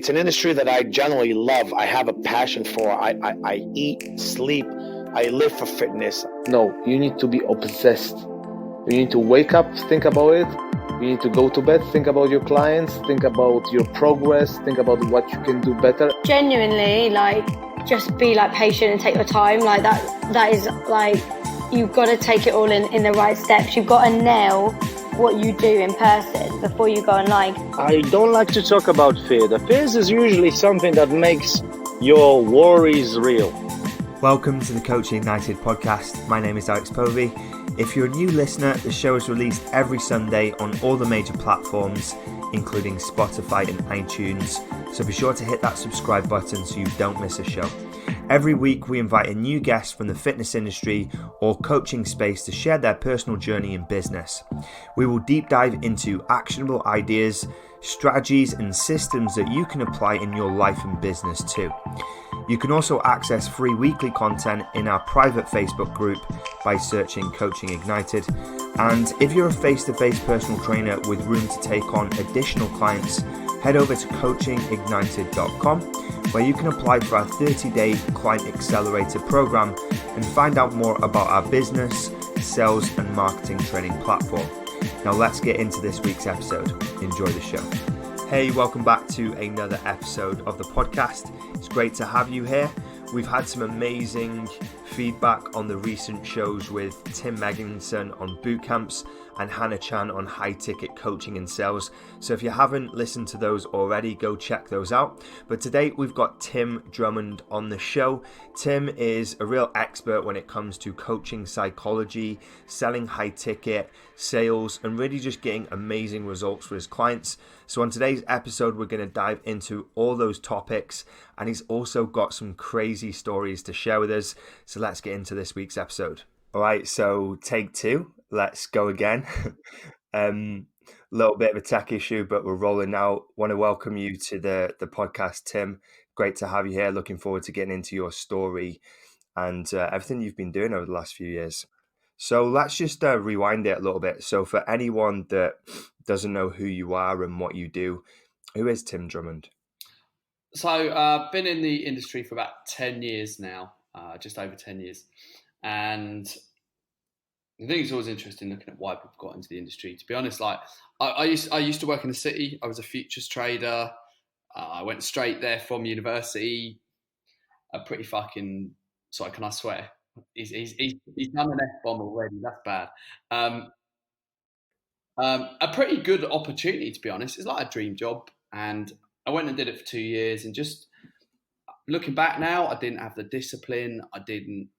It's an industry that I generally love. I have a passion for. I eat, sleep, I live for fitness. No, you need to be obsessed. You need to wake up, think about it. You need to go to bed, think about your clients, think about your progress, think about what you can do better. Genuinely, just be patient and take your time. That is you've got to take it all in the right steps. You've got to nail what you do in person before you go online. I don't like to talk about fear. The fears is usually something that makes your worries real. Welcome to the CoachingIgnited podcast. My name is Alex Povey. If you're a new listener, the show is released every Sunday on all the major platforms, including Spotify and iTunes. So be sure to hit that subscribe button so you don't miss a show. Every week, we invite a new guest from the fitness industry or coaching space to share their personal journey in business. We will deep dive into actionable ideas, strategies, and systems that you can apply in your life and business too. You can also access free weekly content in our private Facebook group by searching Coaching Ignited. And if you're a face-to-face personal trainer with room to take on additional clients, head over to CoachingIgnited.com, where you can apply for our 30-day Client Accelerator program and find out more about our business, sales, and marketing training platform. Now let's get into this week's episode. Enjoy the show. Hey, welcome back to another episode of the podcast. It's great to have you here. We've had some amazing feedback on the recent shows with Tim Megginson on boot camps and Hannah Chan on high ticket coaching and sales. So if you haven't listened to those already, go check those out. But today we've got Tim Drummond on the show. Tim is a real expert when it comes to coaching psychology, selling high ticket, sales, and really just getting amazing results for his clients. So on today's episode, we're going to dive into all those topics, and he's also got some crazy stories to share with us. So let's get into this week's episode. All right, so take two. Let's go again. Little bit of a tech issue, but we're rolling now. Want to welcome you to the podcast, Tim. Great to have you here. Looking forward to getting into your story and everything you've been doing over the last few years. So let's just rewind it a little bit. So for anyone that doesn't know who you are and what you do, who is Tim Drummond? So I've been in the industry for about 10 years now, just over 10 years. And I think it's always interesting looking at why people got into the industry. To be honest, I used to work in the city. I was a futures trader. I went straight there from university. A pretty fucking, sorry, can I swear? He's done an F-bomb already. That's bad. A pretty good opportunity, to be honest. It's like a dream job, and I went and did it for 2 years. And just looking back now, I didn't have the discipline. I didn't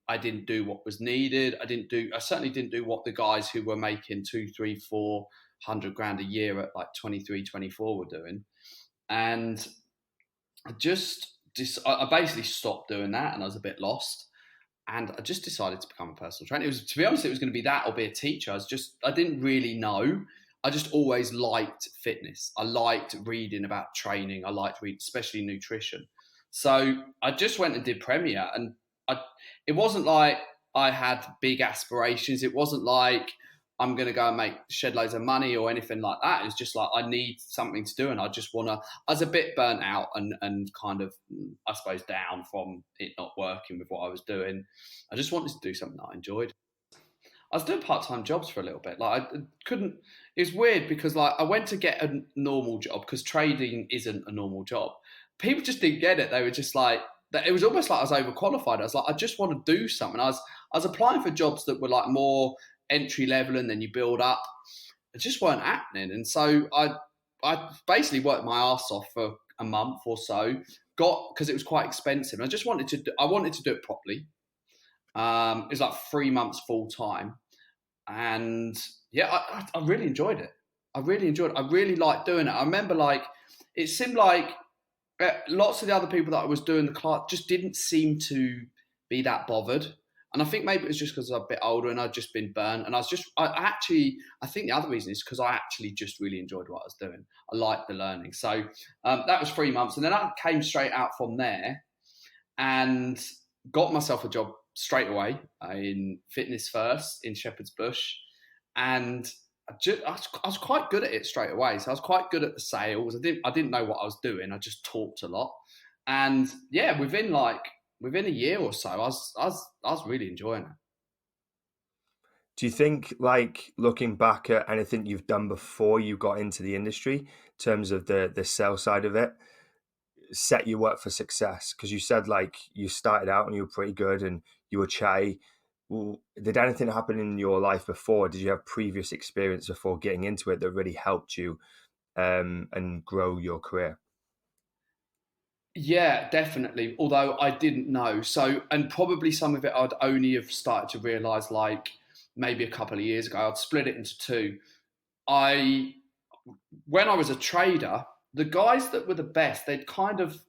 do what was needed. I certainly didn't do what the guys who were making 200, 300, 400 grand a year at 23, 24 were doing. And I basically stopped doing that, and I was a bit lost. And I just decided to become a personal trainer. To be honest, it was going to be that or be a teacher. I didn't really know. I just always liked fitness. I liked reading about training. I liked reading, especially nutrition. So I just went and did Premier, and it wasn't like I had big aspirations. It wasn't like I'm going to go and shed loads of money or anything like that. It's just like I need something to do, and I was a bit burnt out and kind of, I suppose, down from it not working with what I was doing. I just wanted to do something that I enjoyed. I was doing part-time jobs for a little bit. It was weird because I went to get a normal job because trading isn't a normal job. People just didn't get it. They were just like, it was almost like I was overqualified. I was like, I just want to do something. I was applying for jobs that were more entry level and then you build up. It just weren't happening. And so I basically worked my ass off for a month or so, because it was quite expensive. And I wanted to do it properly. It was 3 months full time. And yeah, I really enjoyed it. I really liked doing it. I remember it seemed like lots of the other people that I was doing the class just didn't seem to be that bothered. And I think maybe it was just because I was a bit older and I'd just been burnt. And I think the other reason is because I actually just really enjoyed what I was doing. I liked the learning. So that was 3 months. And then I came straight out from there and got myself a job straight away in Fitness First in Shepherd's Bush. And I was quite good at it straight away. So I was quite good at the sales. I didn't know what I was doing. I just talked a lot. And yeah, within a year or so, I was really enjoying it. Do you think, like, looking back at anything you've done before you got into the industry, in terms of the sales side of it, set you up for success? Because you said, like, you started out and you were pretty good and you were chatty. Did anything happen in your life before? Did you have previous experience before getting into it that really helped you and grow your career? Yeah, definitely. Although I didn't know. So, and probably some of it I'd only have started to realize like maybe a couple of years ago. I'd split it into two. When I was a trader, the guys that were the best, they'd kind of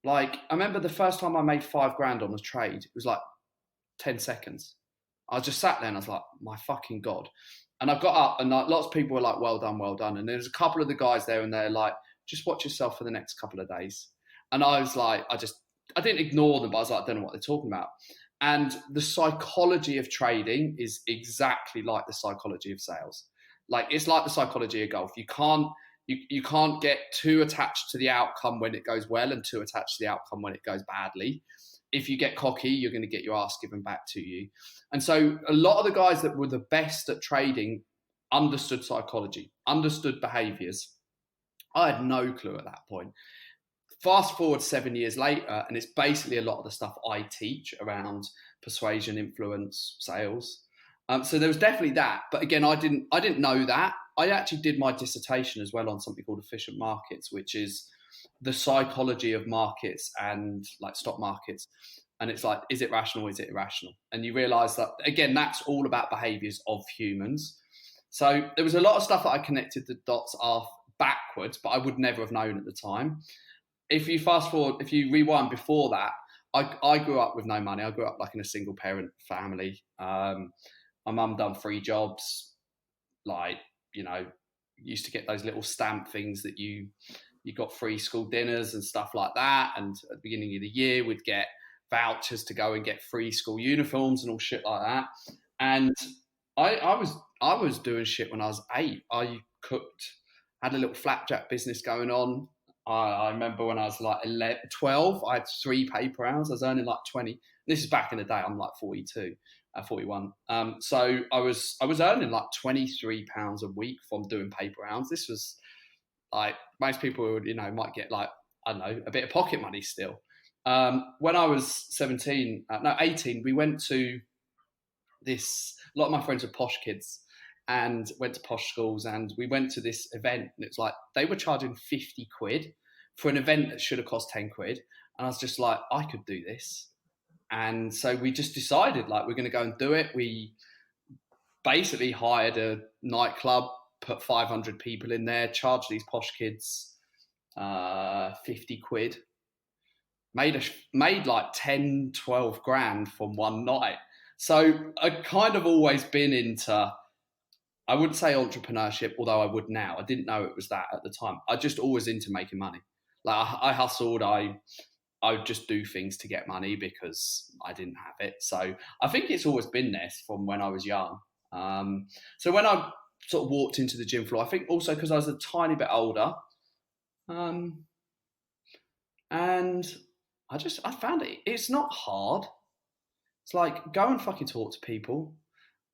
like, I remember the first time I made $5,000 on a trade, it was like 10 seconds. I just sat there and I was like, my fucking God. And I got up and like, lots of people were like, well done, well done. And there's a couple of the guys there and they're like, just watch yourself for the next couple of days. And I was like, I didn't ignore them, but I was like, I don't know what they're talking about. And the psychology of trading is exactly like the psychology of sales. Like, it's like the psychology of golf. You can't get too attached to the outcome when it goes well and too attached to the outcome when it goes badly. If you get cocky, you're going to get your ass given back to you. And so a lot of the guys that were the best at trading understood psychology, understood behaviors. I had no clue at that point. Fast forward 7 years later, and it's basically a lot of the stuff I teach around persuasion, influence, sales. So there was definitely that. But again, I didn't know that. I actually did my dissertation as well on something called efficient markets, which is the psychology of markets and like stock markets. And it's like, is it rational? Is it irrational? And you realize that, again, that's all about behaviors of humans. So there was a lot of stuff that I connected the dots off backwards, but I would never have known at the time. If you rewind before that, I grew up with no money. I grew up like in a single parent family. My mum done 3 jobs, like, used to get those little stamp things that you got free school dinners and stuff like that. And at the beginning of the year, we'd get vouchers to go and get free school uniforms and all shit like that. And I was doing shit when I was 8. I cooked, had a little flapjack business going on. I remember when I was like 12, I had 3 paper hours. I was earning like 20. This is back in the day. I'm like 41. So I was earning like £23 a week from doing paper rounds. This was like, most people would, might get like, I don't know, a bit of pocket money still. When I was 18, we went to a lot of my friends were posh kids and went to posh schools, and we went to this event, and it's like, they were charging 50 quid for an event that should have cost 10 quid. And I was just like, I could do this. And so we just decided like, we're going to go and do it. We basically hired a nightclub, put 500 people in there, charged these posh kids 50 quid, made like 10, 12 grand from one night. So I kind of always been into, I wouldn't say entrepreneurship, although I would now. I didn't know it was that at the time. I just always into making money. Like I hustled, I would just do things to get money because I didn't have it. So I think it's always been this from when I was young. So when I sort of walked into the gym floor, I think also because I was a tiny bit older, and I found it's not hard. It's like, go and fucking talk to people.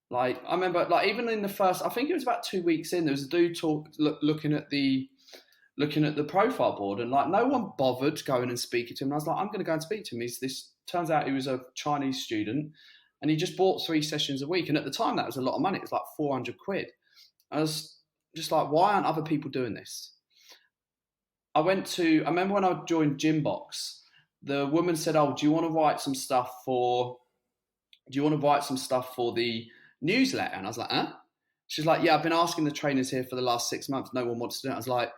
Like, I remember, like, even in the first, I think it was about 2 weeks in, there was a dude looking at the profile board, and like, no one bothered going and speaking to him. And I was like, I'm going to go and speak to him. Turns out he was a Chinese student, and he just bought 3 sessions a week. And at the time, that was a lot of money. It was like 400 quid. I was just like, why aren't other people doing this? I remember when I joined Gymbox, the woman said, oh, do you want to write some stuff for the newsletter? And I was like, huh? She's like, yeah, I've been asking the trainers here for the last 6 months. No one wants to do it. I was like,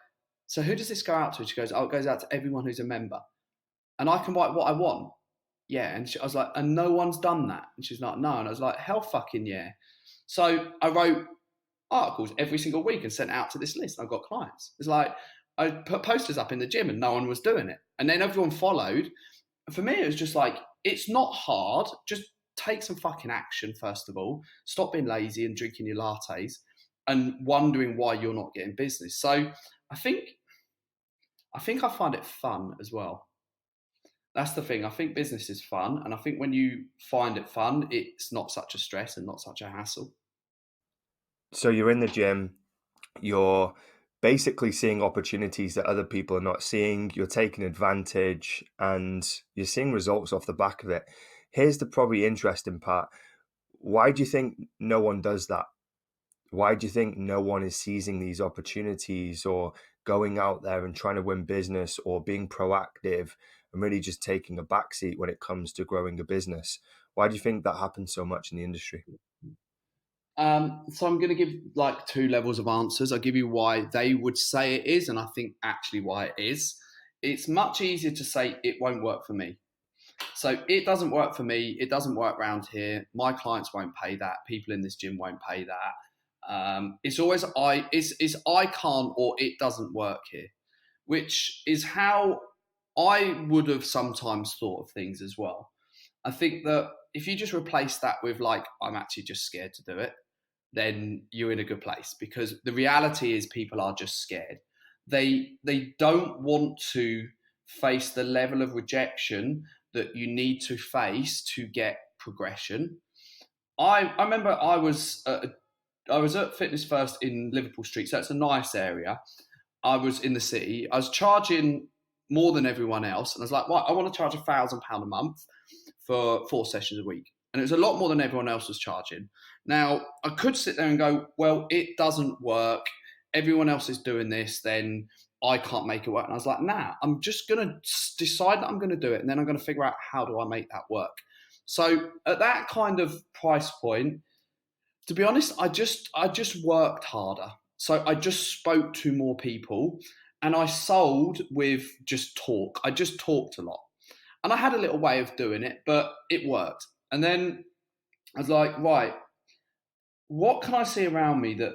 so who does this go out to? She goes, oh, it goes out to everyone who's a member. And I can write what I want. Yeah. And I was like, and no one's done that. And she's like, no. And I was like, hell fucking yeah. So I wrote articles every single week and sent out to this list. I got clients. It's like, I put posters up in the gym and no one was doing it. And then everyone followed. And for me, it was just like, it's not hard. Just take some fucking action, first of all. Stop being lazy and drinking your lattes. and wondering why you're not getting business. So I think I find it fun as well. That's the thing. I think business is fun, and I think when you find it fun, it's not such a stress and not such a hassle. So you're in the gym, you're basically seeing opportunities that other people are not seeing, you're taking advantage, and you're seeing results off the back of it. Here's the probably interesting part. Why do you think no one does that? Why do you think no one is seizing these opportunities or going out there and trying to win business or being proactive and really just taking a backseat when it comes to growing a business? Why do you think that happens so much in the industry? So I'm going to give like two levels of answers. I'll give you why they would say it is, and I think actually why it is. It's much easier to say it won't work for me. So it doesn't work for me. It doesn't work around here. My clients won't pay that. People in this gym won't pay that. It's always I can't or it doesn't work here, which is how I would have sometimes thought of things as well. I think that if you just replace that with like, I'm actually just scared to do it, then you're in a good place, because the reality is people are just scared. They don't want to face the level of rejection that you need to face to get progression. I remember I was at Fitness First in Liverpool Street, so it's a nice area. I was in the city. I was charging more than everyone else, and I was like, well, I want to charge £1,000 a month for 4 sessions a week. And it was a lot more than everyone else was charging. Now, I could sit there and go, well, it doesn't work. Everyone else is doing this, then I can't make it work. And I was like, nah, I'm just going to decide that I'm going to do it. And then I'm going to figure out how do I make that work. So at that kind of price point, to be honest, I just worked harder. So I just spoke to more people, and I sold with just talk. I just talked a lot. And I had a little way of doing it, but it worked. And then I was like, right, what can I see around me that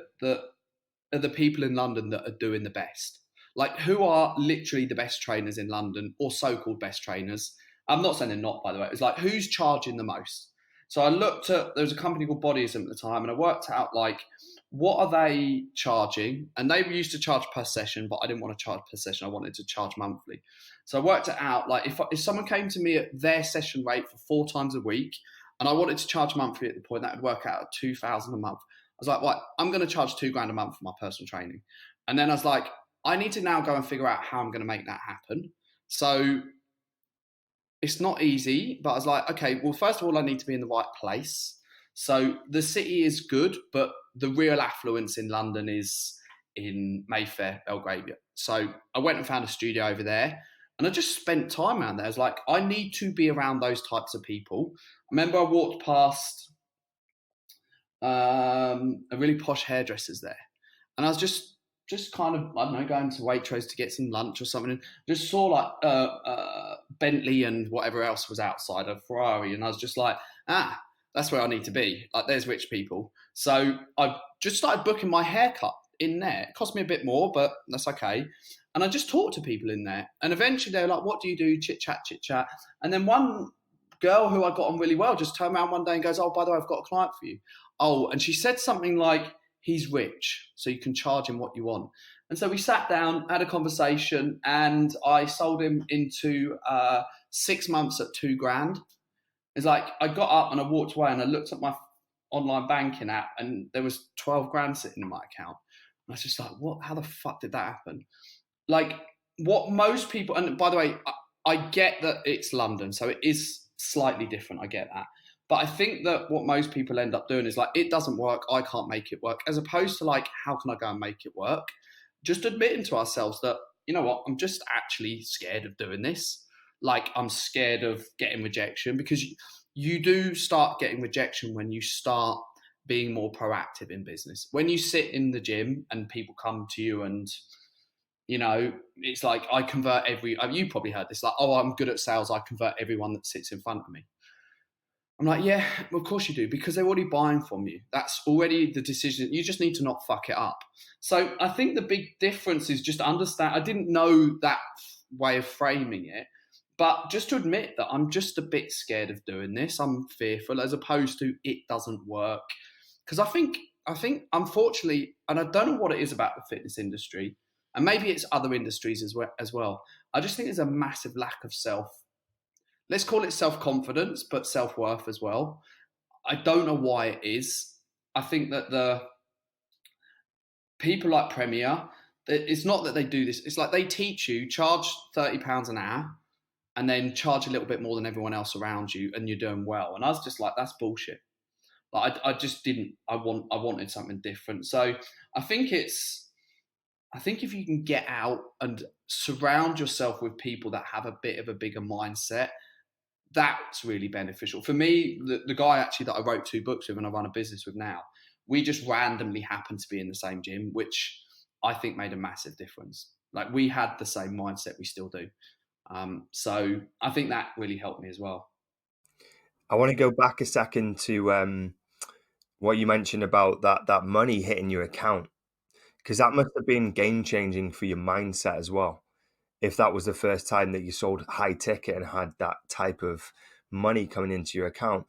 are the people in London that are doing the best? Like, who are literally the best trainers in London, or so-called best trainers? I'm not saying they're not, by the way. It was like, who's charging the most? So I looked at, there was a company called Bodyism at the time, and I worked out like, what are they charging? And they used to charge per session, but I didn't want to charge per session. I wanted to charge monthly. So I worked it out. Like, if someone came to me at their session rate for 4 times a week, and I wanted to charge monthly at the point, that would work out at £2,000 a month. I was like, right, I'm going to charge £2,000 a month for my personal training. And then I was like, I need to now go and figure out how I'm going to make that happen. So it's not easy, but I was like, okay, well, first of all, I need to be in the right place. So the city is good, but the real affluence in London is in Mayfair, Belgravia. So I went and found a studio over there, and I just spent time around there. I was like, I need to be around those types of people. I remember I walked past a really posh hairdresser's there, and I was just kind of, I don't know, going to Waitrose to get some lunch or something, and just saw like Bentley and whatever else was outside, a Ferrari, and I was just like, that's where I need to be. Like, there's rich people. So I just started booking my haircut in there. It cost me a bit more, but that's okay. And I just talked to people in there. And eventually they were like, what do you do? Chit chat. And then one girl who I got on really well just turned around one day and goes, oh, by the way, I've got a client for you. Oh, and she said something like, he's rich, so you can charge him what you want. And so we sat down, had a conversation, and I sold him into 6 months at £2,000. It's like, I got up and I walked away and I looked at my online banking app, and there was 12 grand sitting in my account. And I was just like, what? How the fuck did that happen? Like, what most people, and by the way, I get that it's London, so it is slightly different. I get that. But I think that what most people end up doing is like, it doesn't work, I can't make it work, as opposed to like, how can I go and make it work? Just admitting to ourselves that, you know what, I'm just actually scared of doing this. Like, I'm scared of getting rejection, because you do start getting rejection when you start being more proactive in business. When you sit in the gym and people come to you and, you know, it's like, I convert you probably heard this, like, oh, I'm good at sales, I convert everyone that sits in front of me. I'm like, yeah, of course you do, because they're already buying from you. That's already the decision. You just need to not fuck it up. So I think the big difference is just understand. I didn't know that way of framing it, but just to admit that I'm just a bit scared of doing this. I'm fearful, as opposed to it doesn't work. Because I think think unfortunately, and I don't know what it is about the fitness industry, and maybe it's other industries as well. I just think there's a massive lack of let's call it self-confidence, but self-worth as well. I don't know why it is. I think that the people like Premier, it's not that they do this. It's like they teach you, charge £30 an hour, and then charge a little bit more than everyone else around you, and you're doing well. And I was just like, that's bullshit. Like I just didn't. I wanted something different. So I think if you can get out and surround yourself with people that have a bit of a bigger mindset, that's really beneficial. For me, the guy actually that I wrote 2 books with and I run a business with now, we just randomly happened to be in the same gym, which I think made a massive difference. Like we had the same mindset, we still do. So I think that really helped me as well. I want to go back a second to what you mentioned about that money hitting your account, because that must have been game changing for your mindset as well. If that was the first time that you sold high ticket and had that type of money coming into your account,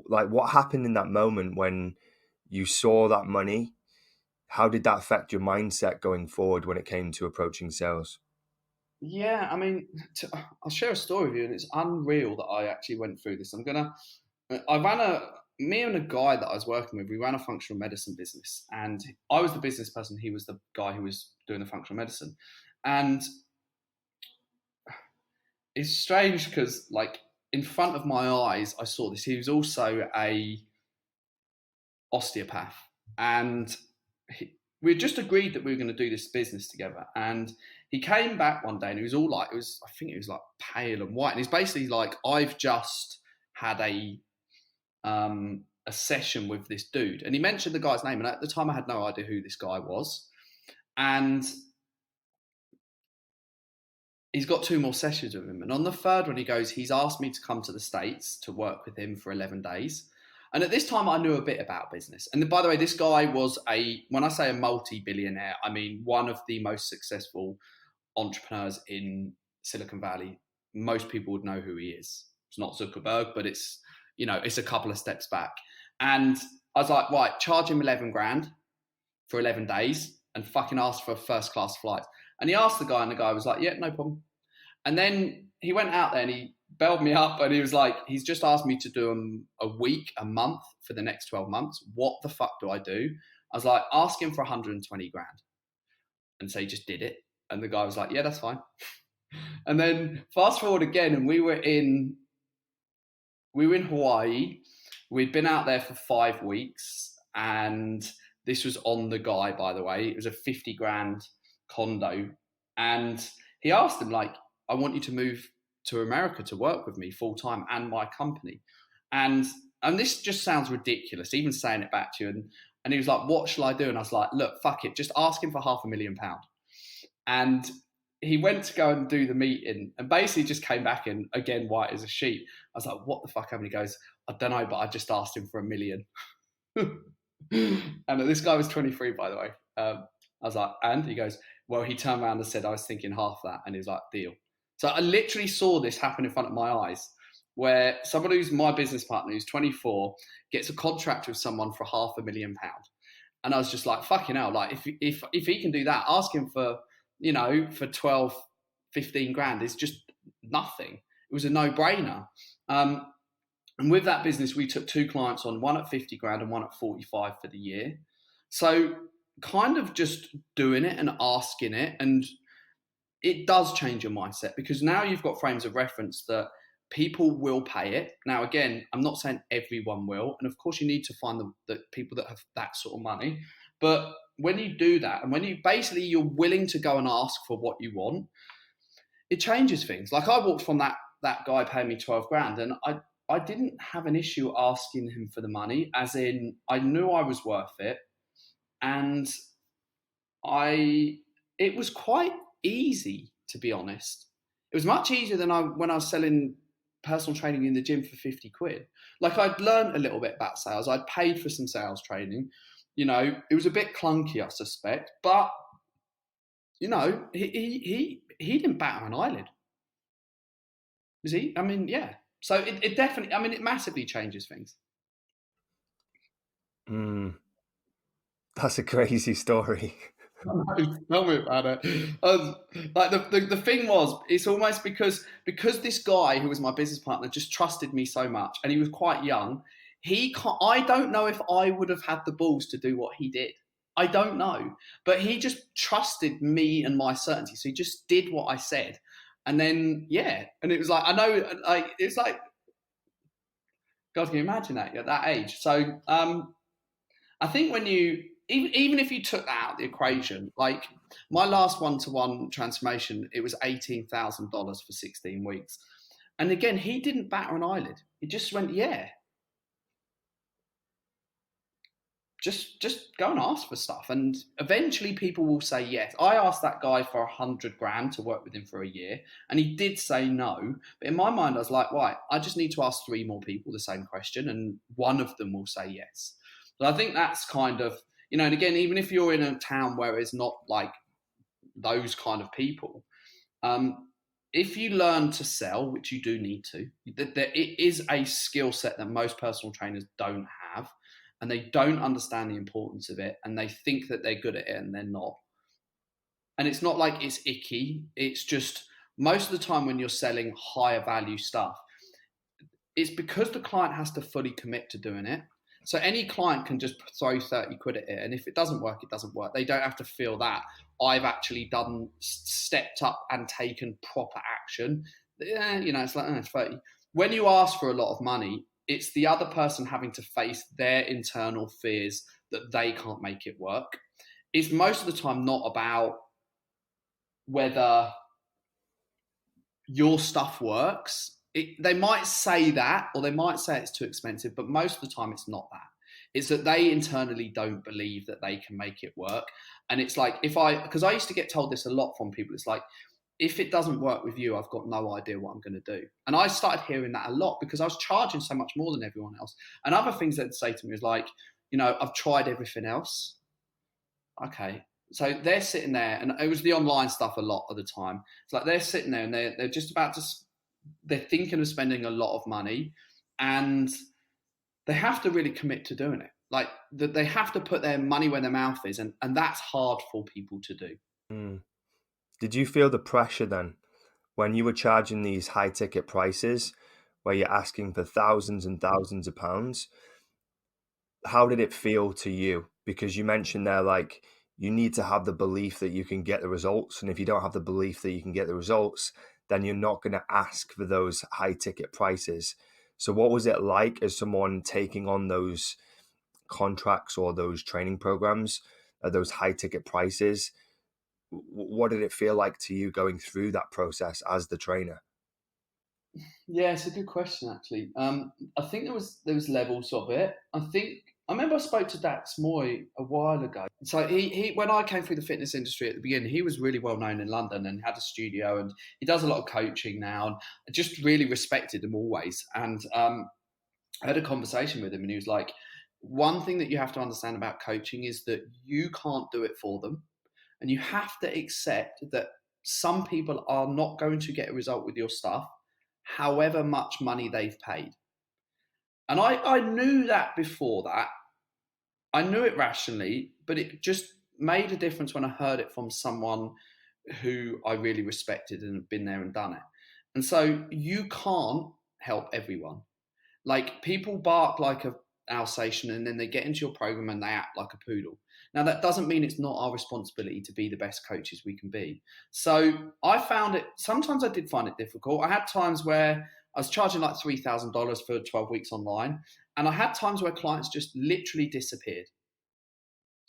like what happened in that moment when you saw that money? How did that affect your mindset going forward when it came to approaching sales? Yeah, I mean, I'll share a story with you, and it's unreal that I actually went through this. Me and a guy that I was working with, we ran a functional medicine business, and I was the business person. He was the guy who was doing the functional medicine. And it's strange because like in front of my eyes, I saw this. He was also a osteopath, and we just agreed that we were going to do this business together. And he came back one day and he was all like, I think it was like pale and white. And he's basically like, I've just had a session with this dude. And he mentioned the guy's name. And at the time I had no idea who this guy was. And he's got 2 more sessions with him. And on the 3rd one, he goes, he's asked me to come to the States to work with him for 11 days. And at this time, I knew a bit about business. And by the way, this guy was when I say a multi-billionaire, I mean one of the most successful entrepreneurs in Silicon Valley. Most people would know who he is. It's not Zuckerberg, but it's a couple of steps back. And I was like, right, charge him 11 grand for 11 days and fucking ask for a first class flight. And he asked the guy, and the guy was like, yeah, no problem. And then he went out there and he belled me up and he was like, he's just asked me to do a week, a month for the next 12 months. What the fuck do I do? I was like, ask him for 120 grand. And so he just did it. And the guy was like, yeah, that's fine. And then fast forward again, and we were in Hawaii. We'd been out there for 5 weeks, and this was on the guy, by the way. It was a 50 grand condo. And he asked him, like, I want you to move to America to work with me full time and my company. And this just sounds ridiculous, even saying it back to you. And he was like, what shall I do? And I was like, look, fuck it. Just ask him for £500,000. And he went to go and do the meeting and basically just came back in, again, white as a sheet. I was like, what the fuck happened? He goes, I don't know, but I just asked him for $1 million. And this guy was 23, by the way. I was like, and? He goes, well, he turned around and said, I was thinking half that. And he was like, deal. So I literally saw this happen in front of my eyes, where someone who's my business partner, who's 24, gets a contract with someone for £500,000. And I was just like, fucking hell, like if he can do that, ask him for, for 12, 15 grand. It's just nothing. It was a no-brainer. And with that business, we took 2 clients on, one at 50 grand and one at 45 for the year. So kind of just doing it and asking it, and it does change your mindset, because now you've got frames of reference that people will pay it. Now, again, I'm not saying everyone will. And of course you need to find the people that have that sort of money. But when you do that, and when you're willing to go and ask for what you want, it changes things. Like I walked from that guy paying me 12 grand, and I didn't have an issue asking him for the money, as in I knew I was worth it. And it was quite easy, to be honest. It was much easier than when I was selling personal training in the gym for 50 quid. Like I'd learned a little bit about sales. I'd paid for some sales training. It was a bit clunky, I suspect, but he didn't bat an eyelid. Was he? I mean, yeah. So it definitely, it massively changes things. That's a crazy story. Tell me about it. Like the thing was, it's almost because this guy who was my business partner just trusted me so much, and he was quite young. I don't know if I would have had the balls to do what he did. I don't know, but he just trusted me and my certainty, so he just did what I said, and then and it was like, I know, like it's like, God, can you imagine that at that age? So I think when you even if you took that out of the equation, like my last one-to-one transformation, it was $18,000 for 16 weeks. And again, he didn't batter an eyelid. He just went, just go and ask for stuff. And eventually people will say yes. I asked that guy for 100 grand to work with him for a year, and he did say no. But in my mind, I was like, right, I just need to ask 3 more people the same question, and one of them will say yes. So I think that's kind of, and again, even if you're in a town where it's not like those kind of people, if you learn to sell, which you do need to, it is a skill set that most personal trainers don't have, and they don't understand the importance of it, and they think that they're good at it and they're not. And it's not like it's icky. It's just most of the time when you're selling higher value stuff, it's because the client has to fully commit to doing it. So any client can just throw 30 quid at it, and if it doesn't work, it doesn't work. They don't have to feel that I've actually stepped up and taken proper action. It's like, it's 30. When you ask for a lot of money, it's the other person having to face their internal fears that they can't make it work. It's most of the time not about whether your stuff works. They might say that, or they might say it's too expensive, but most of the time it's not that. It's that they internally don't believe that they can make it work. And it's like, because I used to get told this a lot from people, it's like, if it doesn't work with you, I've got no idea what I'm going to do. And I started hearing that a lot because I was charging so much more than everyone else. And other things they'd say to me is like, I've tried everything else. Okay. So they're sitting there, and it was the online stuff a lot of the time. It's like they're sitting there and they're just about to, they're thinking of spending a lot of money, and they have to really commit to doing it. Like they have to put their money where their mouth is, and that's hard for people to do. Did you feel the pressure then when you were charging these high ticket prices where you're asking for thousands and thousands of pounds? How did it feel to you? Because you mentioned there, like, you need to have the belief that you can get the results. And if you don't have the belief that you can get the results, then you're not going to ask for those high ticket prices. So what was it like as someone taking on those contracts or those training programs at those high ticket prices? What did it feel like to you going through that process as the trainer? Yeah, it's a good question, actually. I think there was levels of it. I remember I spoke to Dax Moy a while ago. So he when I came through the fitness industry at the beginning, he was really well known in London and had a studio, and he does a lot of coaching now, and I just really respected him always. And I had a conversation with him, and he was like, one thing that you have to understand about coaching is that you can't do it for them, and you have to accept that some people are not going to get a result with your stuff, however much money they've paid. And I knew that before that. I knew it rationally, but it just made a difference when I heard it from someone who I really respected and had been there and done it. And so you can't help everyone. Like, people bark like a Alsatian, and then they get into your program and they act like a poodle. Now, that doesn't mean it's not our responsibility to be the best coaches we can be. So I found it, sometimes I did find it difficult. I had times where I was charging like $3,000 for 12 weeks online. And I had times where clients just literally disappeared.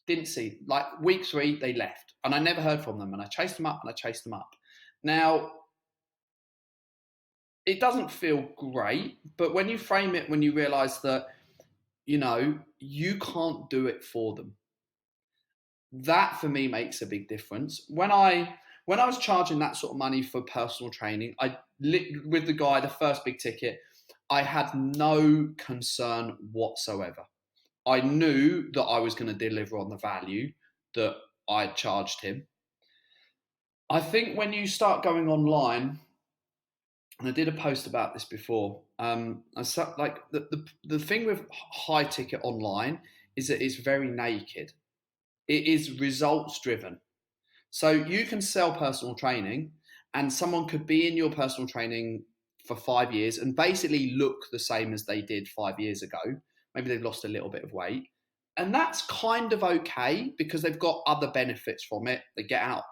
Didn't see, like week 3, they left. And I never heard from them. And I chased them up and I chased them up. Now, it doesn't feel great, but when you frame it, when you realize that, you can't do it for them, that for me makes a big difference. When I was charging that sort of money for personal training, with the guy, the first big ticket, I had no concern whatsoever. I knew that I was going to deliver on the value that I charged him. I think when you start going online, and I did a post about this before, like the thing with high ticket online is that it's very naked. It is results driven. So you can sell personal training, and someone could be in your personal training for 5 years and basically look the same as they did 5 years ago. Maybe they've lost a little bit of weight. And that's kind of okay because they've got other benefits from it. They get out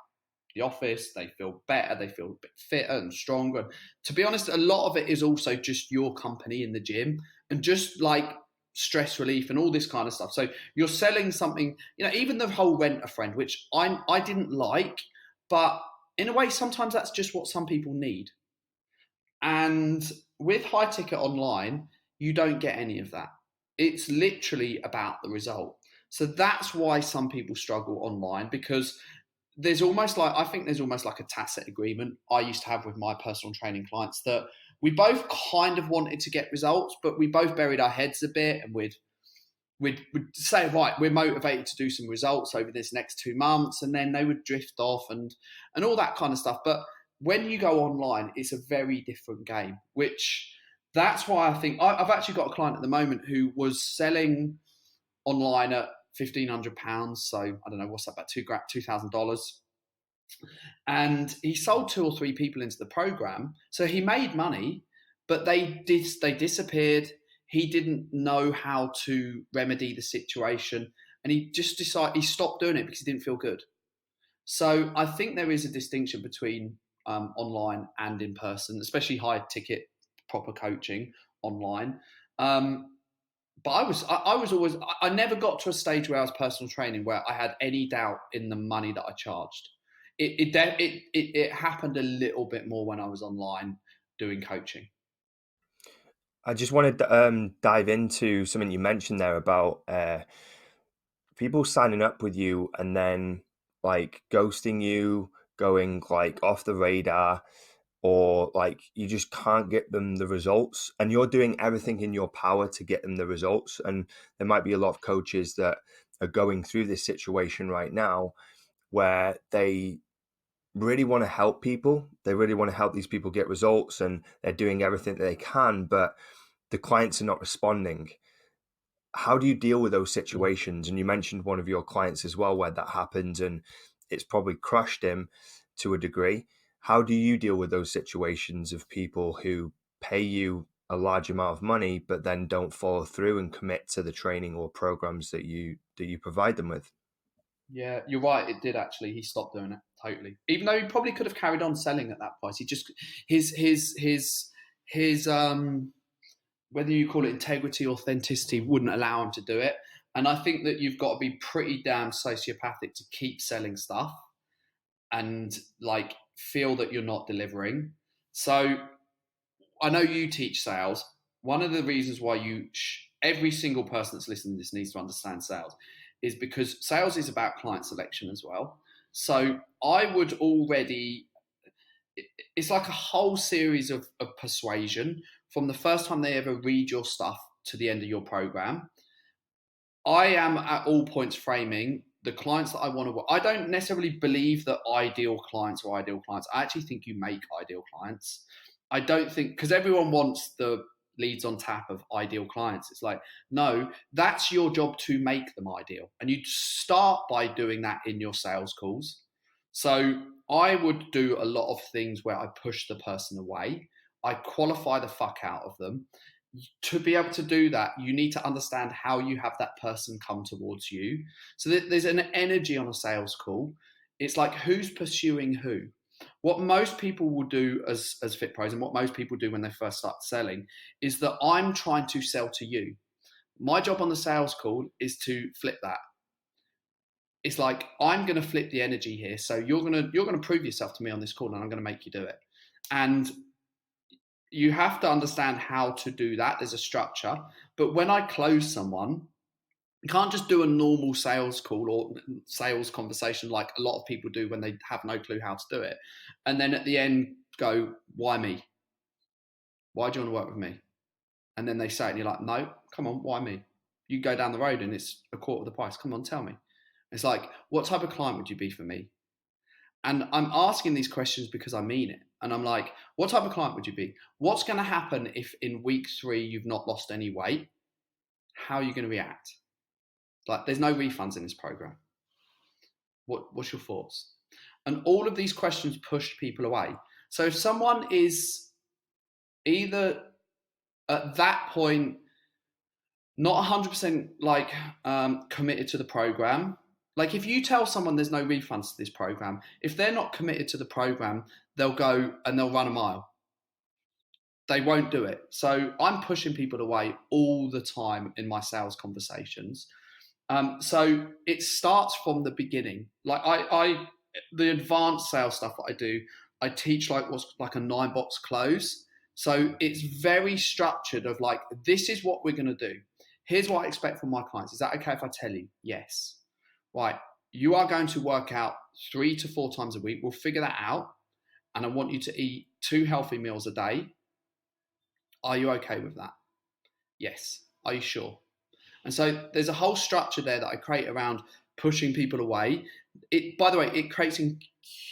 the office, they feel better, they feel a bit fitter and stronger. To be honest, a lot of it is also just your company in the gym and just like stress relief and all this kind of stuff. So you're selling something, even the whole rent a friend, which I didn't like, but in a way, sometimes that's just what some people need. And with high ticket online, you don't get any of that. It's literally about the result. So that's why some people struggle online, because I think there's almost like a tacit agreement I used to have with my personal training clients that we both kind of wanted to get results, but we both buried our heads a bit, and we'd say, right, we're motivated to do some results over this next 2 months, and then they would drift off and all that kind of stuff. But when you go online, it's a very different game, which that's why I think I've actually got a client at the moment who was selling online at £1,500. So I don't know, what's that, about $2,000. And he sold 2 or 3 people into the program. So he made money, but they disappeared. He didn't know how to remedy the situation. And he just he stopped doing it because he didn't feel good. So I think there is a distinction between online and in person, especially high ticket proper coaching online. But I never got to a stage where I was personal training where I had any doubt in the money that I charged. It happened a little bit more when I was online doing coaching. I just wanted to dive into something you mentioned there about people signing up with you and then like ghosting you, going like off the radar, or like you just can't get them the results, and you're doing everything in your power to get them the results. And there might be a lot of coaches that are going through this situation right now where they really want to help people. They really want to help these people get results, and they're doing everything that they can, but the clients are not responding. How do you deal with those situations? And you mentioned one of your clients as well where that happened and it's probably crushed him to a degree. How do you deal with those situations of people who pay you a large amount of money but then don't follow through and commit to the training or programs that you provide them with? Yeah, you're right. It did actually. He stopped doing it totally, even though he probably could have carried on selling at that price. He just his whether you call it integrity, authenticity, wouldn't allow him to do it. And I think that you've got to be pretty damn sociopathic to keep selling stuff and like feel that you're not delivering. So I know you teach sales. One of the reasons why every single person that's listening to this needs to understand sales is because sales is about client selection as well. So I would it's like a whole series of persuasion from the first time they ever read your stuff to the end of your program. I am at all points framing the clients that I want to work. I don't necessarily believe that ideal clients are ideal clients. I actually think you make ideal clients. I don't think, because everyone wants the leads on tap of ideal clients. It's like, no, that's your job to make them ideal. And you start by doing that in your sales calls. So I would do a lot of things where I push the person away. I qualify the fuck out of them. To be able to do that, you need to understand how you have that person come towards you. So there's an energy on a sales call. It's like, who's pursuing who? What most people will do as fit pros, and what most people do when they first start selling, is that I'm trying to sell to you. My job on the sales call is to flip that. It's like, I'm going to flip the energy here. So you're going to prove yourself to me on this call, and I'm going to make you do it. And you have to understand how to do that. There's a structure. But when I close someone, you can't just do a normal sales call or sales conversation like a lot of people do when they have no clue how to do it. And then at the end go, why me? Why do you want to work with me? And then they say it and you're like, no, come on, why me? You go down the road and it's a quarter of the price. Come on, tell me. It's like, what type of client would you be for me? And I'm asking these questions because I mean it. And I'm like, what type of client would you be? What's going to happen if in week 3 you've not lost any weight? How are you going to react? Like, there's no refunds in this program. What's your thoughts? And all of these questions pushed people away. So if someone is either at that point not 100% like committed to the program, like if you tell someone there's no refunds to this program, if they're not committed to the program, they'll go and they'll run a mile. They won't do it. So I'm pushing people away all the time in my sales conversations. So it starts from the beginning. Like the advanced sales stuff that I do, I teach like what's like a 9-box close. So it's very structured of like, this is what we're going to do. Here's what I expect from my clients. Is that okay if I tell you? Yes. Right. You are going to work out 3 to 4 times a week. We'll figure that out. And I want you to eat 2 healthy meals a day. Are you okay with that? Yes. Are you sure? And so there's a whole structure there that I create around pushing people away. By the way, it creates a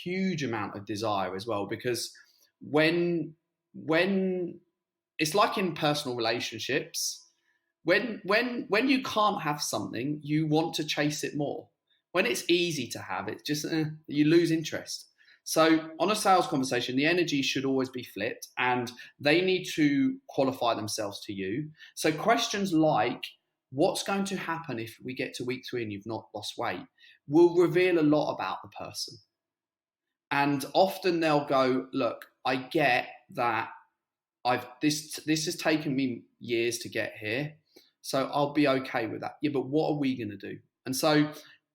huge amount of desire as well, because when it's like in personal relationships, when you can't have something, you want to chase it more. When it's easy to have, it's just you lose interest. So on a sales conversation, the energy should always be flipped, and they need to qualify themselves to you. So questions like, what's going to happen if we get to week 3 and you've not lost weight, will reveal a lot about the person. And often they'll go, look, I get that this has taken me years to get here, so I'll be okay with that. Yeah, but what are we going to do? And so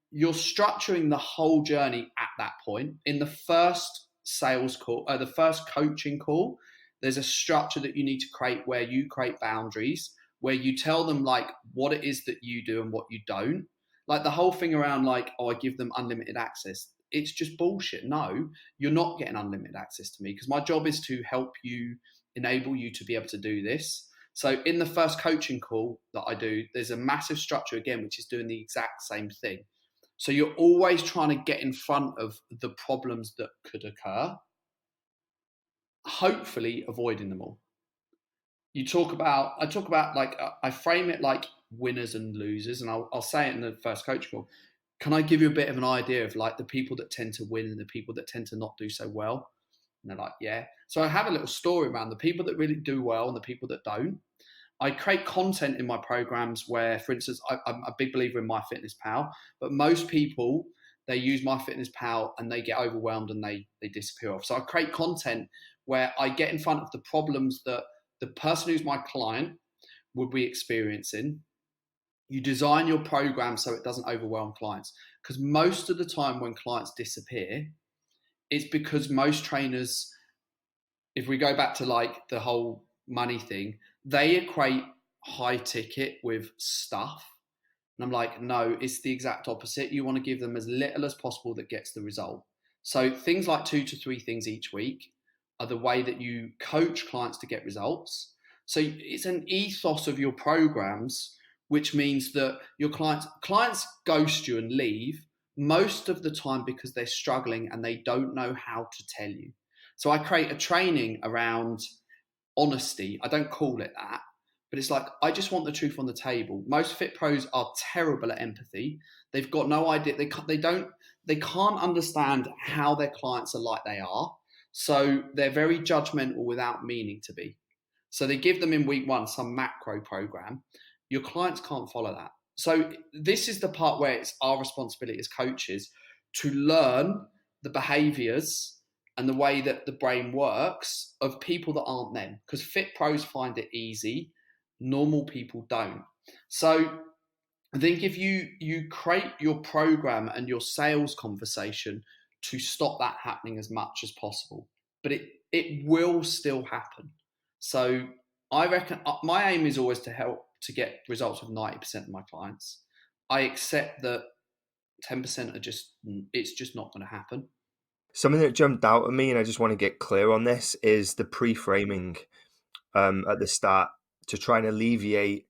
you're structuring the whole journey at that point. In the first sales call, the first coaching call, there's a structure that you need to create where you create boundaries, where you tell them like what it is that you do and what you don't. Like the whole thing around like, oh, I give them unlimited access. It's just bullshit. No, you're not getting unlimited access to me, because my job is to help you, enable you to be able to do this. So in the first coaching call that I do, there's a massive structure again, which is doing the exact same thing. So you're always trying to get in front of the problems that could occur, hopefully avoiding them all. I talk about like, I frame it like winners and losers, and I'll say it in the first coach call. Can I give you a bit of an idea of like the people that tend to win and the people that tend to not do so well? And they're like, yeah. So I have a little story around the people that really do well and the people that don't. I create content in my programs where, for instance, I'm a big believer in MyFitnessPal, but most people, they use MyFitnessPal and they get overwhelmed and they disappear off. So I create content where I get in front of the problems that the person who's my client would be experiencing. You design your program so it doesn't overwhelm clients, because most of the time when clients disappear, it's because most trainers, if we go back to like the whole money thing, they equate high ticket with stuff. And I'm like, no, it's the exact opposite. You want to give them as little as possible that gets the result. So things like 2 to 3 things each week are the way that you coach clients to get results. So it's an ethos of your programs, which means that your clients ghost you and leave most of the time because they're struggling and they don't know how to tell you. So I create a training around honesty. I don't call it that, but it's like, I just want the truth on the table. Most fit pros are terrible at empathy. They've got no idea. They can't understand how their clients are like they are. So they're very judgmental without meaning to be. So they give them in week 1 some macro program. Your clients can't follow that. So this is the part where it's our responsibility as coaches to learn the behaviors and the way that the brain works of people that aren't them. Because fit pros find it easy, normal people don't. So I think if you create your program and your sales conversation to stop that happening as much as possible, but it will still happen. So I reckon my aim is always to help to get results with 90% of my clients. I accept that 10% it's just not going to happen. Something that jumped out at me, and I just want to get clear on this, is the pre-framing at the start to try and alleviate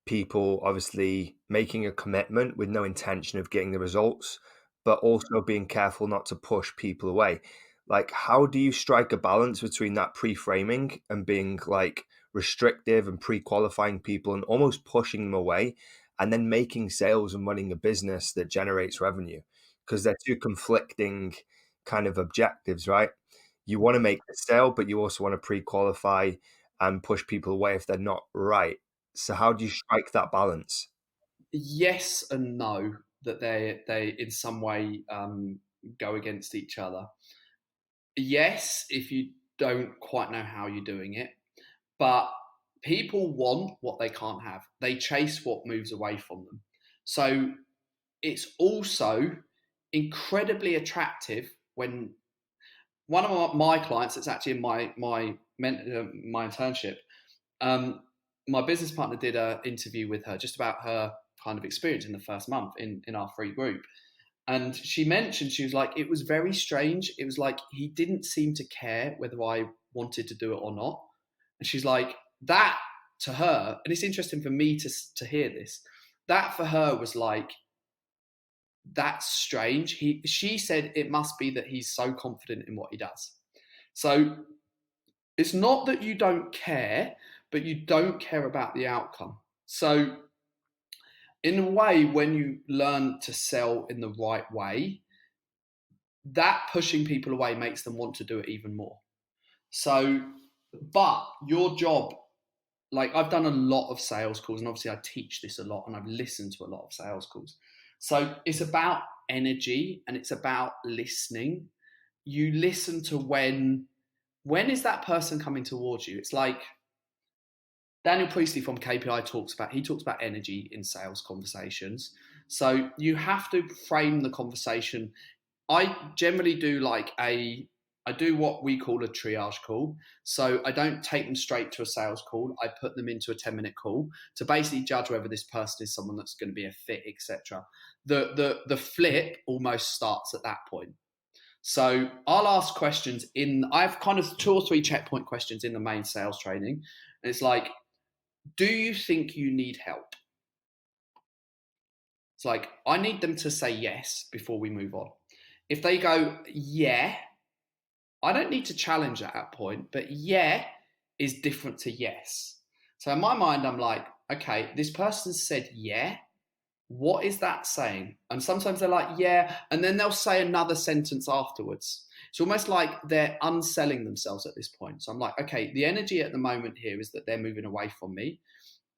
people obviously making a commitment with no intention of getting the results, but also being careful not to push people away. Like, how do you strike a balance between that pre-framing and being like restrictive and pre-qualifying people and almost pushing them away, and then making sales and running a business that generates revenue? because they're two conflicting kind of objectives, right? You want to make the sale, but you also want to pre-qualify and push people away if they're not right. So how do you strike that balance? Yes and no, that they in some way go against each other. Yes, if you don't quite know how you're doing it, but people want what they can't have. They chase what moves away from them. So it's also incredibly attractive when one of my clients, that's actually in my internship, my business partner did an interview with her just about her kind of experience in the first month in our free group. And she mentioned, she was like, it was very strange. It was like, he didn't seem to care whether I wanted to do it or not. And she's like, that to her, and it's interesting for me to hear this, that for her was like, that's strange. She said it must be that he's so confident in what he does. So it's not that you don't care, but you don't care about the outcome. So in a way, when you learn to sell in the right way, that pushing people away makes them want to do it even more. So, but your job, like I've done a lot of sales calls, and obviously I teach this a lot, and I've listened to a lot of sales calls. So it's about energy and it's about listening. You listen to when is that person coming towards you? It's like Daniel Priestley from KPI talks about energy in sales conversations. So you have to frame the conversation. I generally do I do what we call a triage call. So I don't take them straight to a sales call. I put them into a 10-minute call to basically judge whether this person is someone that's going to be a fit, etc. The flip almost starts at that point. So I'll ask questions I have kind of 2 or 3 checkpoint questions in the main sales training. And it's like, do you think you need help? It's like, I need them to say yes before we move on. If they go, yeah, I don't need to challenge at that point, but yeah is different to yes. So in my mind, I'm like, okay, this person said yeah. What is that saying? And sometimes they're like, yeah, and then they'll say another sentence afterwards. It's almost like they're unselling themselves at this point. So I'm like, okay, the energy at the moment here is that they're moving away from me.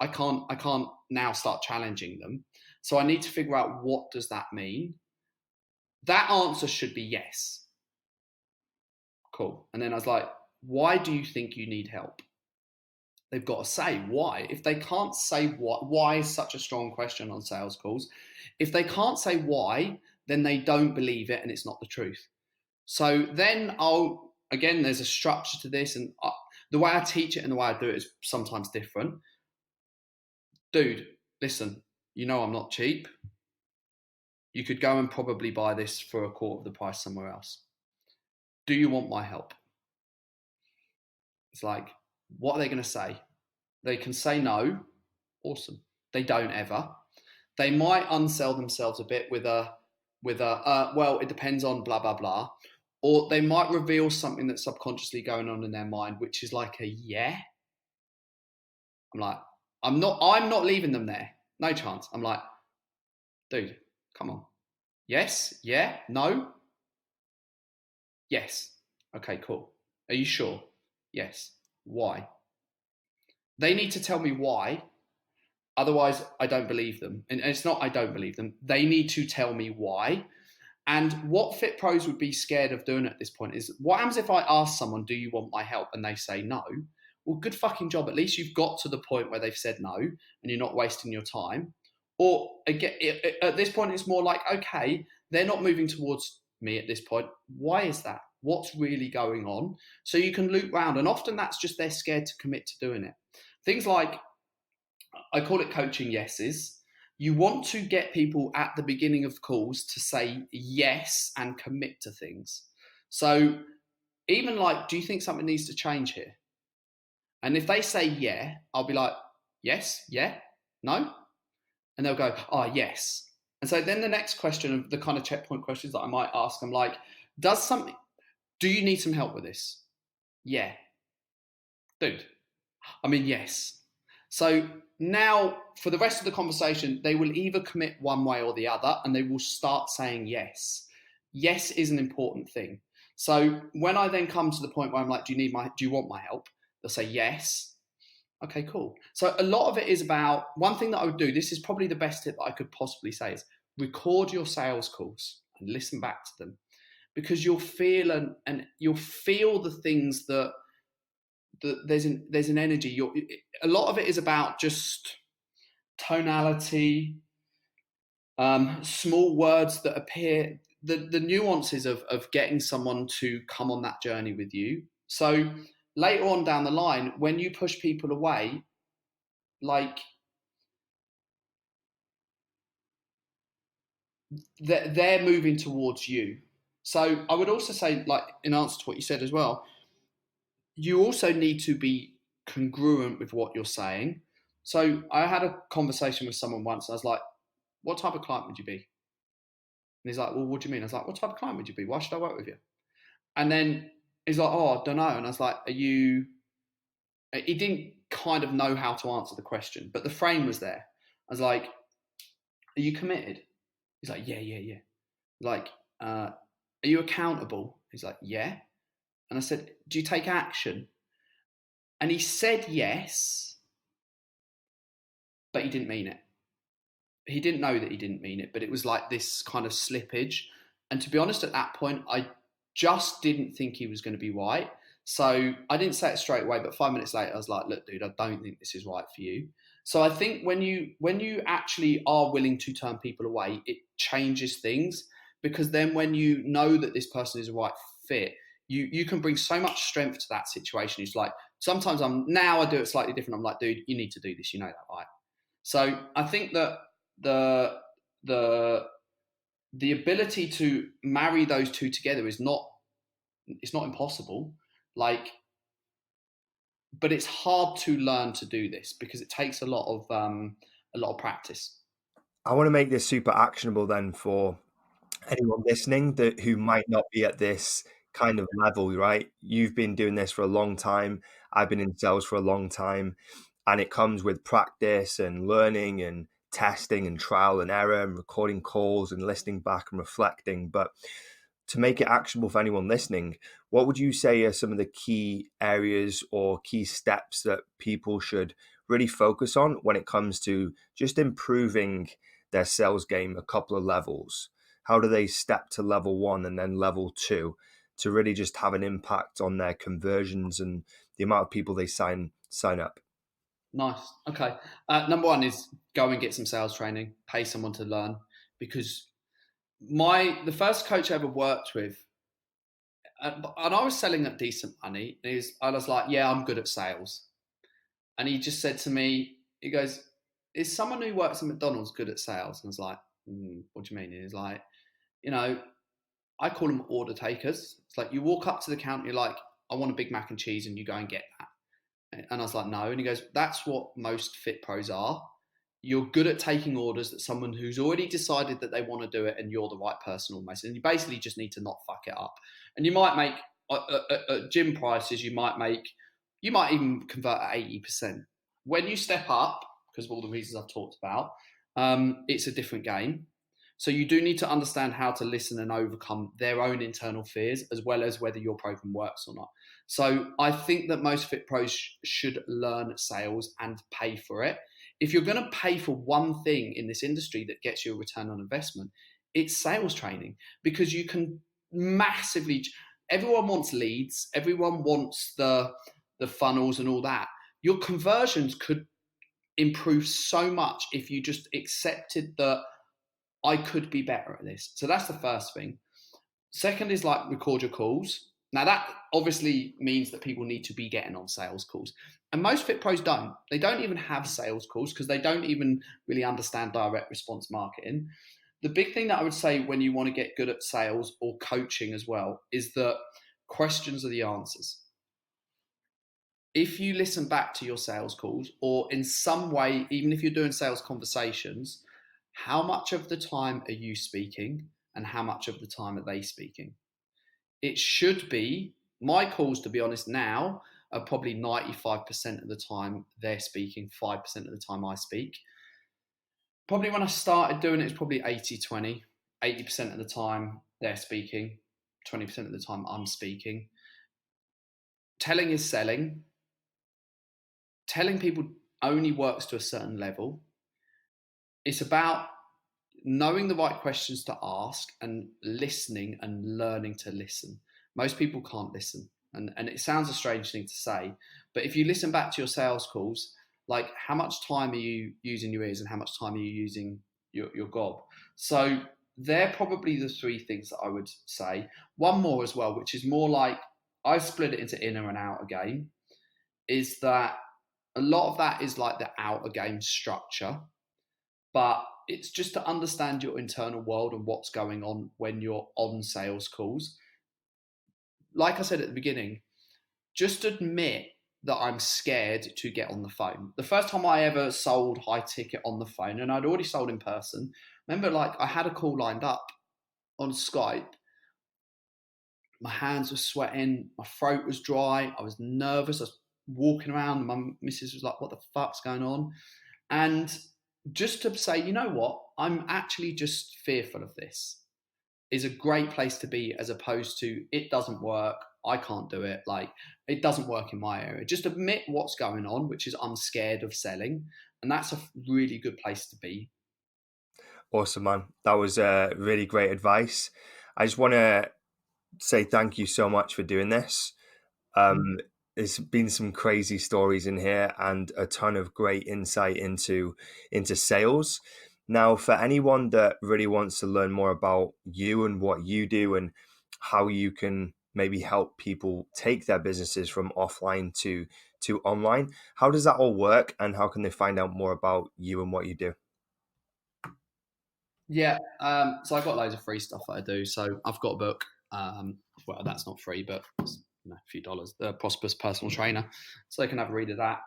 I can't now start challenging them. So I need to figure out, what does that mean? That answer should be yes. Cool. And then I was like, why do you think you need help? They've got to say why. If they can't say why is such a strong question on sales calls. If they can't say why, then they don't believe it and it's not the truth. So then again, there's a structure to this, and the way I teach it and the way I do it is sometimes different. Dude, listen, you know I'm not cheap. You could go and probably buy this for a quarter of the price somewhere else. Do you want my help? It's like, what are they going to say? They can say no. Awesome. They don't ever. They might unsell themselves a bit with a well, it depends on blah, blah, blah. Or they might reveal something that's subconsciously going on in their mind, which is like a yeah. I'm like, I'm not leaving them there. No chance. I'm like, dude, come on. Yes, yeah, no. Yes. Okay, cool. Are you sure? Yes. Why? They need to tell me why. Otherwise, I don't believe them. And it's not I don't believe them. They need to tell me why. And what Fit Pros would be scared of doing at this point is, what happens if I ask someone, do you want my help? And they say no. Well, good fucking job. At least you've got to the point where they've said no and you're not wasting your time. Or again, at this point, it's more like, okay, they're not moving towards me at this point. Why is that? What's really going on? So you can loop round. And often that's just they're scared to commit to doing it. Things like, I call it coaching yeses. You want to get people at the beginning of calls to say yes and commit to things. So even like, do you think something needs to change here? And if they say yeah, I'll be like, yes, yeah, no. And they'll go, oh, yes. And so then the next question of the kind of checkpoint questions that I might ask, I'm like, do you need some help with this? Yeah. Dude, I mean, yes. So now for the rest of the conversation, they will either commit one way or the other, and they will start saying yes. Yes is an important thing. So when I then come to the point where I'm like, do you want my help? They'll say yes. Okay, cool. So a lot of it is about, one thing that I would do, this is probably the best tip that I could possibly say, is record your sales calls and listen back to them, because you'll feel and you'll feel the things that there's an energy. A lot of it is about just tonality, small words that appear, the nuances of getting someone to come on that journey with you. So later on down the line, when you push people away, like they're moving towards you. So I would also say, like, in answer to what you said as well, you also need to be congruent with what you're saying. So I had a conversation with someone once, and I was like, what type of client would you be? And he's like, well, what do you mean? I was like, what type of client would you be? Why should I work with you? And then he's like, oh, I don't know. And I was like, he didn't kind of know how to answer the question, but the frame was there. I was like, are you committed? He's like, yeah. Like, are you accountable? He's like, yeah. And I said, do you take action? And he said yes, but he didn't mean it. He didn't know that he didn't mean it, but it was like this kind of slippage. And to be honest, at that point, I just didn't think he was going to be right. So I didn't say it straight away, but 5 minutes later, I was like, look, dude, I don't think this is right for you. So I think when you actually are willing to turn people away, it changes things, because then when you know that this person is a right fit, you can bring so much strength to that situation. It's like, sometimes I do it slightly different. I'm like, dude, you need to do this. You know that, right? So I think that the ability to marry those two together it's not impossible. Like, but it's hard to learn to do this because it takes a lot of practice. I want to make this super actionable then for anyone listening who might not be at this kind of level, right? You've been doing this for a long time. I've been in sales for a long time, and it comes with practice and learning and testing and trial and error and recording calls and listening back and reflecting. But to make it actionable for anyone listening, what would you say are some of the key areas or key steps that people should really focus on when it comes to just improving their sales game a couple of levels? How do they step to level 1 and then level 2 to really just have an impact on their conversions and the amount of people they sign up? Nice. Okay. Number 1 is go and get some sales training, pay someone to learn, because the first coach I ever worked with, and I was selling at decent money, I was like, yeah, I'm good at sales. And he just said to me, he goes, is someone who works at McDonald's good at sales? And I was like, what do you mean? He's like, I call them order takers. It's like you walk up to the counter, you're like, I want a Big Mac and cheese, and you go and get that. And I was like, no. And he goes, that's what most fit pros are. You're good at taking orders that someone who's already decided that they want to do it, and you're the right person almost. And you basically just need to not fuck it up. And you might make at gym prices, you might even convert at 80%. When you step up, because of all the reasons I've talked about, it's a different game. So you do need to understand how to listen and overcome their own internal fears, as well as whether your program works or not. So I think that most fit pros should learn sales and pay for it. If you're going to pay for one thing in this industry that gets you a return on investment, it's sales training, because you can massively, everyone wants leads, everyone wants the funnels and all that. Your conversions could improve so much if you just accepted that I could be better at this. So that's the first thing. Second is like record your calls. Now that obviously means that people need to be getting on sales calls. And most fit pros don't. They don't even have sales calls because they don't even really understand direct response marketing. The big thing that I would say when you want to get good at sales or coaching as well is that questions are the answers. If you listen back to your sales calls, or in some way, even if you're doing sales conversations, how much of the time are you speaking and how much of the time are they speaking? It should be, my calls, to be honest now, are probably 95% of the time they're speaking, 5% of the time I speak. Probably when I started doing it, it's probably 80-20. 80% of the time they're speaking, 20% of the time I'm speaking. Telling is selling. Telling people only works to a certain level. It's about knowing the right questions to ask and listening and learning to listen. Most people can't listen. And it sounds a strange thing to say, but if you listen back to your sales calls, like how much time are you using your ears and how much time are you using your gob? So they're probably the three things that I would say. One more as well, which is more like, I split it into inner and outer game, is that a lot of that is like the outer game structure, but it's just to understand your internal world and what's going on when you're on sales calls. Like I said at the beginning, just admit that I'm scared to get on the phone. The first time I ever sold high ticket on the phone, and I'd already sold in person, remember, like, I had a call lined up on Skype. My hands were sweating, my throat was dry, I was nervous, I was walking around, and my missus was like, what the fuck's going on? And just to say, you know what, I'm actually just fearful of this, is a great place to be, as opposed to it doesn't work, I can't do it, like it doesn't work in my area. Just admit what's going on, which is I'm scared of selling, and that's a really good place to be. Awesome, man. That was really great advice. I just want to say thank you so much for doing this. There's been some crazy stories in here and a ton of great insight into sales. Now, for anyone that really wants to learn more about you and what you do and how you can maybe help people take their businesses from offline to online, how does that all work, and how can they find out more about you and what you do? Yeah, so I've got loads of free stuff that I do. So I've got a book. Well, that's not free, but it's, a few dollars. The Prosperous Personal Trainer, so they can have a read of that.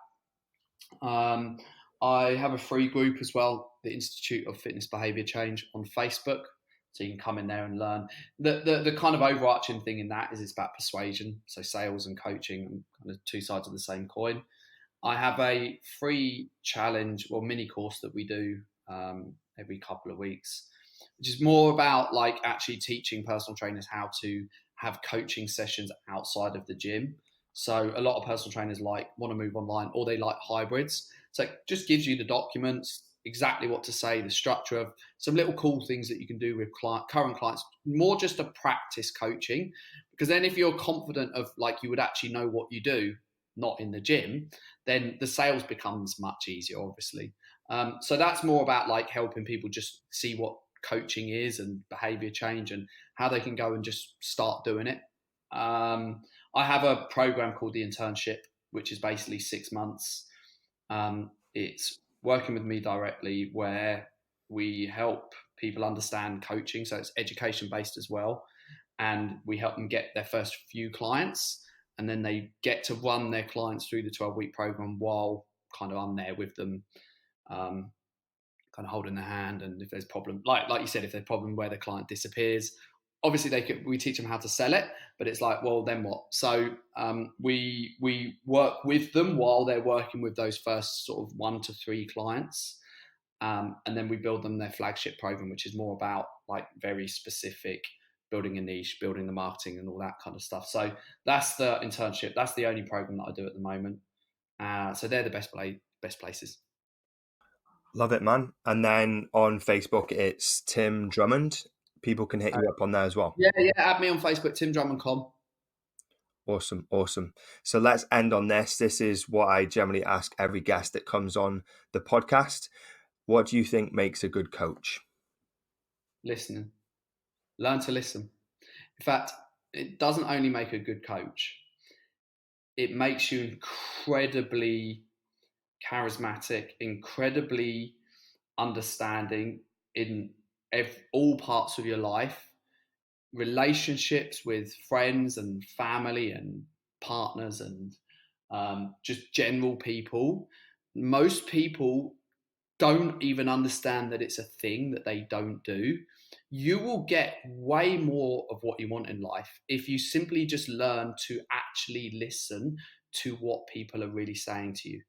I have a free group as well, the Institute of Fitness Behavior Change, on Facebook. So you can come in there and learn. The kind of overarching thing in that is it's about persuasion. So sales and coaching are kind of two sides of the same coin. I have a free challenge or mini course that we do every couple of weeks, which is more about like actually teaching personal trainers how to have coaching sessions outside of the gym. So a lot of personal trainers want to move online, or they like hybrids. So it just gives you the documents, exactly what to say, the structure of some little cool things that you can do with current clients, more just a practice coaching. Because then if you're confident of like you would actually know what you do, not in the gym, then the sales becomes much easier, obviously. So that's more about like helping people just see what coaching is and behavior change and how they can go and just start doing it. I have a program called the Internship, which is basically 6 months. It's working with me directly, where we help people understand coaching. So it's education based as well. And we help them get their first few clients, and then they get to run their clients through the 12-week program while kind of I'm there with them, kind of holding their hand. And if there's problem, like you said, if there's a problem where the client disappears, obviously we teach them how to sell it, but it's like, well, then what? So we work with them while they're working with those first sort of 1 to 3 clients. And then we build them their flagship program, which is more about like very specific, building a niche, building the marketing and all that kind of stuff. So that's the Internship. That's the only program that I do at the moment. So they're the best places. Love it, man. And then on Facebook, it's Tim Drummond. People can hit you up on there as well. Yeah. Add me on Facebook, timdrummond.com. Awesome. So let's end on this. This is what I generally ask every guest that comes on the podcast. What do you think makes a good coach? Listening. Learn to listen. In fact, it doesn't only make a good coach, it makes you incredibly charismatic, incredibly understanding in all parts of your life, relationships with friends and family and partners and just general people. Most people don't even understand that it's a thing that they don't do. You will get way more of what you want in life if you simply just learn to actually listen to what people are really saying to you.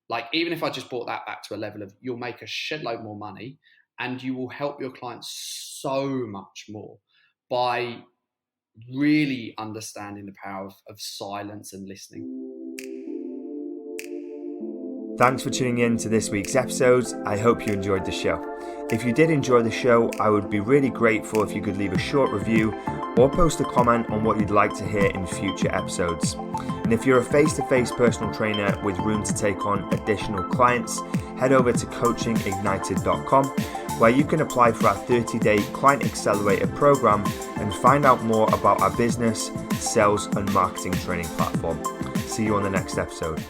Like, even if I just brought that back to a level of, you'll make a shitload more money and you will help your clients so much more by really understanding the power of silence and listening. Thanks for tuning in to this week's episode. I hope you enjoyed the show. If you did enjoy the show, I would be really grateful if you could leave a short review or post a comment on what you'd like to hear in future episodes. And if you're a face-to-face personal trainer with room to take on additional clients, head over to CoachingIgnited.com, where you can apply for our 30-day Client Accelerator program and find out more about our business, sales and marketing training platform. See you on the next episode.